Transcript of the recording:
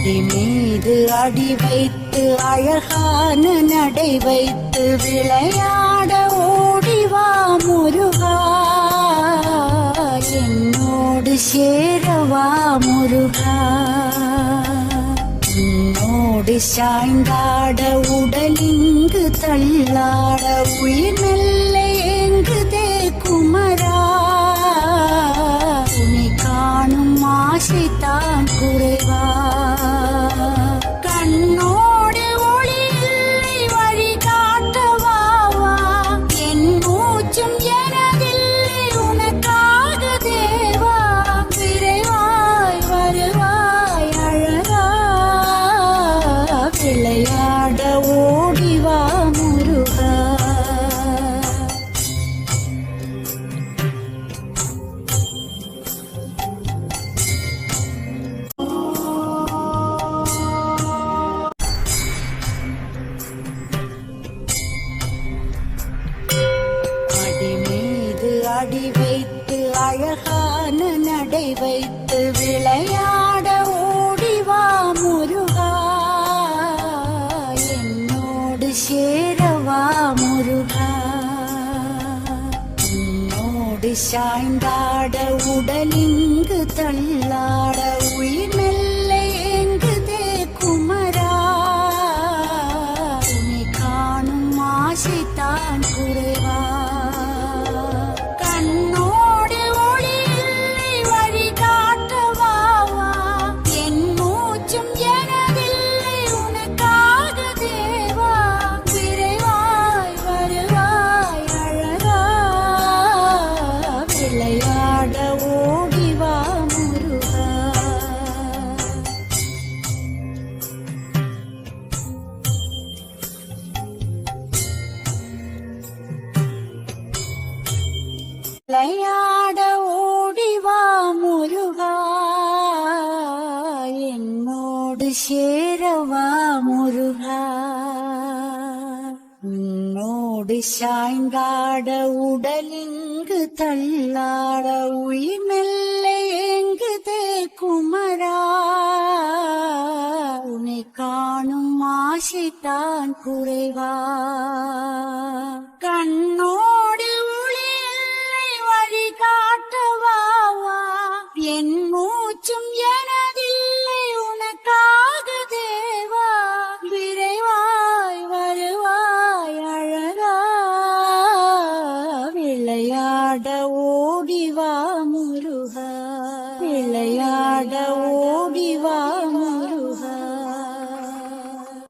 அடி மீது அடி வைத்து அழகான நடை வைத்து விளையாட ஓடிவா முருகா, என்னோடு சேரவா முருகா. உன்னோடு சாய்ந்தாட உடலிங்கு தள்ளாட உயிர் மெல்ல ஏங்குதே குமரா, உன்னை காணும் ஆசைத்தான் குறைவா. கண்ணோடு ஒளி இல்லை வழி காட்டவாவா, என் மூச்சும் எனதில்லை உனக்காக தேவா. விரைவாய் வருவாய் அழகா, விளையாட ஓடிவா முருகா. அடி வைத்து அழகான நடை வைத்து விளையாட ஓடிவா முருகா, என்னோடு சேரவா முருகா. உன்னோடு சாய்ந்தாட உடலிங்கு தள்ளாட உயிர் மெல்ல ஏங்குதே குமரா, உன்னை காணும் ஆசைத்தான் குறைவா. கண்ணோடு ஒளி இல்லை வழி காட்டவாவா, என் மூச்சும் எனதில்லை உனக்காக தேவா. விரைவாய் வருவாய் அழகா, விளையாட ஓடிவா முருகா. விளையாட ஓடிவா முருகா, என்னோடு சேரவா முருகா. உன்னோடு சாய்ந்தாட உடலிங்கு தள்ளாட உயிர் மெல்ல ஏங்குதே குமரா, உன்னை காணும் ஆசைத்தான் குறைவா. கண்ணோடு ஒளி இல்லை வழி காட்டவாவா, என் மூச்சும் எனதில்லை உனக்காக தேவா. விரைவாய் வருவாய் அழகா, விளையாட ஓடிவா முருகா, விளையாட ஓடிவா